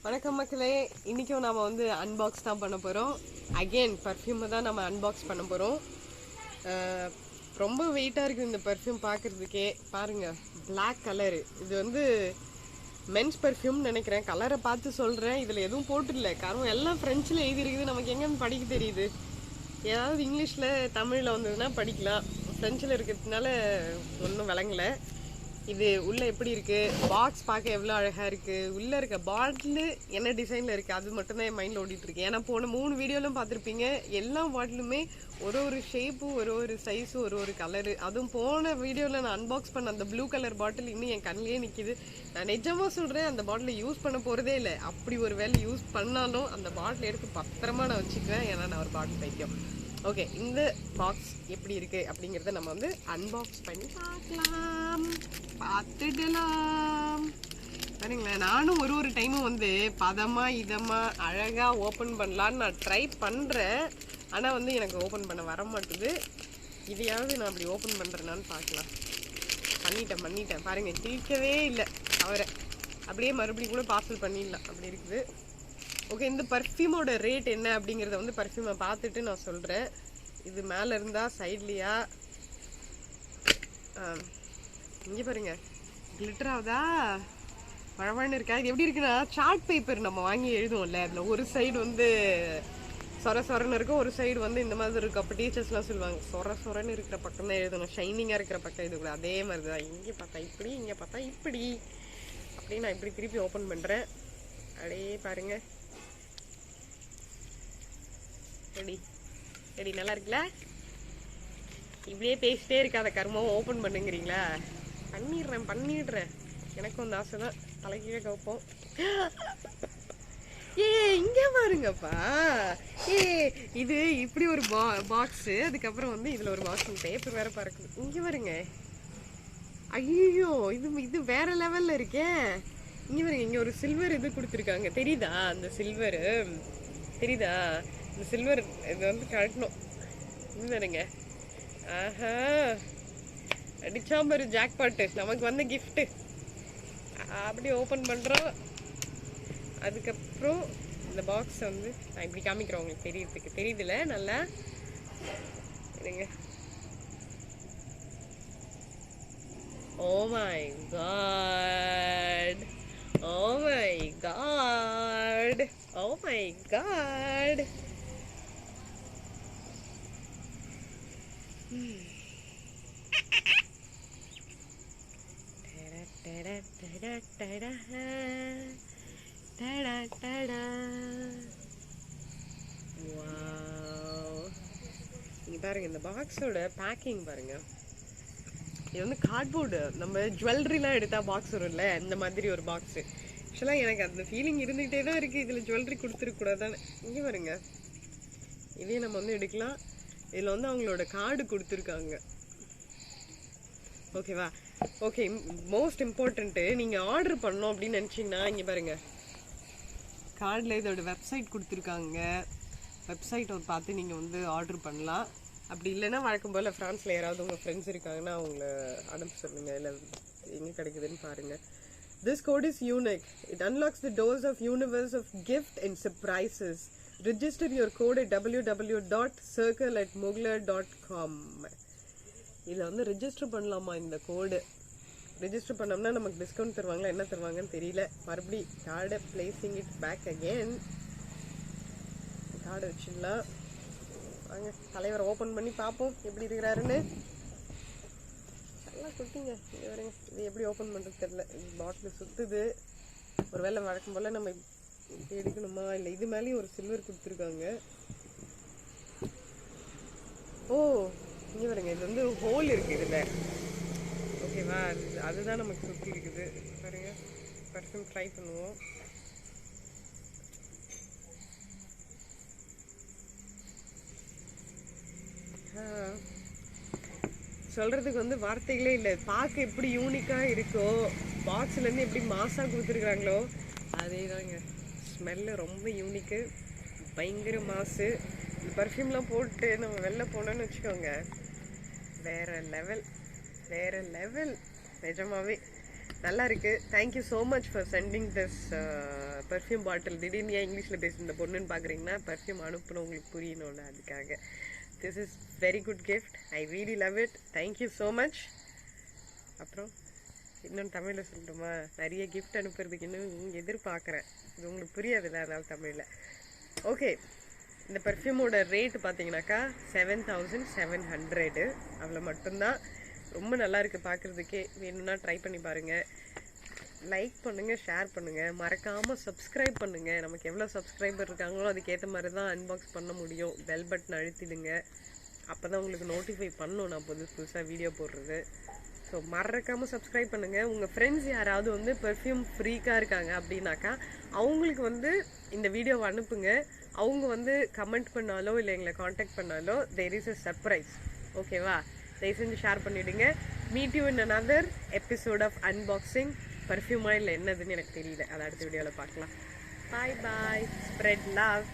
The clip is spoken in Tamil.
வணக்கம் மக்களே, இன்றைக்கும் நாம் வந்து அன்பாக்ஸ் தான் பண்ண போகிறோம். அகெயின் பர்ஃப்யூமை தான் நம்ம அன்பாக்ஸ் பண்ண போகிறோம். ரொம்ப வெயிட்டாக இருக்குது இந்த பர்ஃப்யூம் பார்க்குறதுக்கே. பாருங்கள், பிளாக் கலரு. இது வந்து மென்ஸ் பர்ஃப்யூம்னு நினைக்கிறேன். கலரை பார்த்து சொல்கிறேன். இதில் எதுவும் போட்டுடல, காரணம் எல்லாம் ஃப்ரெஞ்சில் எழுதியிருக்குது. நமக்கு எங்கேன்னு படிக்க தெரியுது? ஏதாவது இங்கிலீஷில் தமிழில் வந்ததுன்னா படிக்கலாம். ஃப்ரெஞ்சில் இருக்கிறதுனால ஒன்றும் விளங்கலை. இது உள்ளே எப்படி இருக்குது, பாக்ஸ் பார்க்க எவ்வளோ அழகாக இருக்குது. உள்ளே இருக்க பாட்டிலு என்ன டிசைனில் இருக்குது அது மட்டும்தான் என் மைண்டில் ஓடிட்டுருக்கு. ஏன்னா போன 3 வீடியோலாம் பார்த்துருப்பீங்க. எல்லா பாட்டிலுமே ஒரு ஷேப்பு, ஒரு சைஸு, ஒரு கலரு. அதுவும் போன வீடியோவில் நான் அன்பாக்ஸ் பண்ண அந்த ப்ளூ கலர் பாட்டில் இன்னும் என் கண்ணிலே நிற்கிது. நான் நிஜமாக சொல்கிறேன், அந்த பாட்டிலை யூஸ் பண்ண போகிறதே இல்லை. அப்படி ஒரு வேலை யூஸ் பண்ணாலும் அந்த பாட்டில் எடுத்து பத்திரமா நான் வச்சுக்குவேன். ஏன்னா நான் ஒரு பாட்டில் பைத்தியம். ஓகே, இந்த பாக்ஸ் எப்படி இருக்குது அப்படிங்கிறத நம்ம வந்து அன்பாக்ஸ் பண்ணி பார்த்துடலாம். சரிங்களேன், நானும் ஒரு டைமும் வந்து பதமாக இதமாக அழகாக ஓப்பன் பண்ணலான்னு நான் ட்ரை பண்ணுறேன். ஆனால் வந்து எனக்கு ஓப்பன் பண்ண வர மாட்டுது. இதையாவது நான் அப்படி ஓப்பன் பண்ணுறேனான்னு பார்க்கலாம். பண்ணிட்டேன் பாருங்கள், கிழிக்கவே இல்லை அவரை. அப்படியே மறுபடியும் கூட பார்சல் பண்ணிடலாம், அப்படி இருக்குது. ஓகே, இந்த பர்ஃப்யூமோட ரேட் என்ன அப்படிங்கிறத வந்து பர்ஃப்யூமை பார்த்துட்டு நான் சொல்கிறேன். இது மேலே இருந்தா சைட்லையா? இங்கே பாருங்க, கிளிட்டர் ஆகுதா, வழவழன்னு இருக்கா? இது எப்படி இருக்குன்னா, சார்ட் பேப்பர் நம்ம வாங்கி எழுதுவோம்ல, அதில் ஒரு சைடு வந்து சொரன்னு இருக்கும், ஒரு சைடு வந்து இந்த மாதிரி இருக்கும். அப்போ டீச்சர்ஸ்லாம் சொல்லுவாங்க, சொரன்னு இருக்கிற பக்கம் தான் எழுதணும், ஷைனிங்காக இருக்கிற பக்கம் எழுதக்கூடாது. அதே மாதிரி தான் இங்கே பார்த்தா இப்படி, இங்கே பார்த்தா இப்படி. அப்படி நான் இப்படி திருப்பி ஓப்பன் பண்ணுறேன். அப்படியே பாருங்க, ரெடி நல்லா இருக்குல்ல? இப்படியே பேசிட்டே இருக்காத கர்மம், ஓப்பன் பண்ணுங்கிறீங்களா? பண்ணிடுறேன். எனக்கும் அந்த ஆசை தான். தலைக்கீழே கவுப்போம். இங்கே பாருங்கப்பா. இது இப்படி ஒரு பாக்ஸு. அதுக்கப்புறம் வந்து இதில் ஒரு வாஷிங் பேப்பர் வேற பறக்குது. இங்கே பாருங்க. ஐயோ, இது வேற லெவலில் இருக்கே. இங்கே பாருங்க, இங்கே ஒரு சில்வர் இது கொடுத்துருக்காங்க. தெரியுதா? அந்த சில்வரு தெரியுதா? இந்த சில்வர் இது வந்து கழட்டணும். பாருங்க, ஆஹா, அடிச்சாம்பரு ஜாக்பாட்டு, நமக்கு வந்த கிஃப்ட்டு. அப்படி ஓப்பன் பண்ணுறோம். அதுக்கப்புறம் இந்த பாக்ஸ் வந்து நான் இப்படி காமிக்கிறேன், உங்களுக்கு தெரியறதுக்கு. தெரியுதுல நல்லா? இருங்க. Oh my God, oh my God, oh my God. நீங்க பாருங்க, இந்த பாக்ஸோட பேக்கிங் பாருங்க. இது வந்து கார்ட்போர்டு. நம்ம ஜுவல்லரிலாம் எடுத்தா பாக்ஸ் வரும்ல, இந்த மாதிரி ஒரு பாக்ஸ். ஆக்சுவலாக எனக்கு அந்த ஃபீலிங் இருந்துகிட்டே தான் இருக்குது, இதில் ஜுவல்லரி கொடுத்துருக்கூடாதான்னு. இங்கே பாருங்க, இதே நம்ம வந்து எடுக்கலாம். இதில் வந்து அவங்களோட கார்டு கொடுத்துருக்காங்க. ஓகேவா? ஓகே, மோஸ்ட் இம்பார்ட்டண்ட்டு, நீங்கள் ஆர்டர் பண்ணோம் அப்படின்னு நினச்சிங்கன்னா இங்கே பாருங்கள், கார்டில் இதோட வெப்சைட் கொடுத்துருக்காங்க. வெப்சைட்டை பார்த்து நீங்கள் வந்து ஆர்டர் பண்ணலாம். அப்படி இல்லைன்னா வழக்கம் போல் ஃப்ரான்ஸில் யாராவது உங்கள் ஃப்ரெண்ட்ஸ் இருக்காங்கன்னா அவங்கள அனுப்ப சொல்லுங்கள். இல்லை எங்கே கிடைக்குதுன்னு பாருங்கள். This code is unique. It unlocks the doors of universe of gift and surprises. Register your code at www.circle@mugler.com. இதில் வந்து ரெஜிஸ்டர் பண்ணலாமா இந்த கோடு? ரெஜிஸ்டர் பண்ணோம்னா நமக்கு டிஸ்கவுண்ட் தருவாங்களா, என்ன தருவாங்கன்னு தெரியல. மறுபடி கார்டை பிளேசிங் இட் பேக் அகேன். கார்டை வச்சிடலாம். வாங்க, தலைவரை ஓப்பன் பண்ணி பார்ப்போம் எப்படி இருக்கிறாருன்னு. நல்லா கொடுத்தீங்க. இது வருங்க, இது எப்படி ஓப்பன் பண்ணுறது தெரியல. பாட்டில் சுற்றுது. ஒரு வேளை வழக்கம் போல் நம்ம இப்படி எடுக்கணுமா, இல்லை இது மேலேயும் ஒரு சில்வர் கொடுத்துருக்காங்க. ஓ, இங்கே பாருங்க, இது வந்து ஹோல் இருக்குது இதில். ஓகேவா? அதுதான் நமக்கு சுற்றி இருக்குது. பாருங்க, பர்ஃப்யூம் ட்ரை பண்ணுவோம். சொல்கிறதுக்கு வந்து வார்த்தைகளே இல்லை. பார்க்க எப்படி யூனிக்காக இருக்கோ, பாக்ஸ்லேருந்து எப்படி மாசாக கொடுத்துருக்குறாங்களோ அதே தாங்க. ஸ்மெல்லு ரொம்ப யூனிக்கு, பயங்கர மாசு. இந்த பர்ஃப்யூம்லாம் போட்டு நம்ம வெளில போனோன்னு வச்சுக்கோங்க, வேறு லெவல் நிஜமாவே. நல்லா இருக்குது. Thank you so much for sending this perfume bottle. திடீர்னு ஏன் இங்கிலீஷில் பேசுகிற இந்த பொண்ணுன்னு பார்க்குறீங்கன்னா, பெர்ஃப்யூம் அனுப்பணும் உங்களுக்கு புரியணும்ல, அதுக்காக. This is very good gift. I really love it. Thank you so much. அப்புறம் இன்னும் தமிழில் சொல்லட்டுமா? நிறைய கிஃப்ட் அனுப்புறதுக்கு இன்னும் எதிர்பார்க்குறேன். இது உங்களுக்கு புரியாதுல்ல, அதனால தமிழில். ஓகே, இந்த பெர்ஃப்யூமோட ரேட்டு பார்த்தீங்கன்னாக்கா 7700. அவ்வளோ மட்டும்தான். ரொம்ப நல்லா இருக்குது பார்க்குறதுக்கே. வேணும்னா ட்ரை பண்ணி பாருங்கள். லைக் பண்ணுங்கள், ஷேர் பண்ணுங்கள், மறக்காமல் சப்ஸ்கிரைப் பண்ணுங்கள். நமக்கு எவ்வளோ சப்ஸ்கிரைபர் இருக்காங்களோ அதுக்கேற்ற மாதிரி தான் அன்பாக்ஸ் பண்ண முடியும். பெல் பட்டன் அழுத்திடுங்க. அப்போ தான் உங்களுக்கு நோட்டிஃபை பண்ணணும் நான் புதுசாக வீடியோ போடுறது. ஸோ மறக்காமல் சப்ஸ்கிரைப் பண்ணுங்கள். உங்கள் ஃப்ரெண்ட்ஸ் யாராவது வந்து பெர்ஃப்யூம் ஃப்ரீக்காக இருக்காங்க அப்படின்னாக்கா அவங்களுக்கு வந்து இந்த வீடியோவை அனுப்புங்க. அவங்க வந்து கமெண்ட் பண்ணாலோ இல்லை எங்களை காண்டாக்ட் பண்ணாலோ there is a surprise. ஓகேவா? தயவு செஞ்சு ஷேர் பண்ணிவிடுங்க. Meet you in another episode of unboxing. பர்ஃப்யூமா இல்லை என்னதுன்னு எனக்கு தெரியல, அதை அடுத்த வீடியோவில் பார்க்கலாம். Bye bye. Spread love.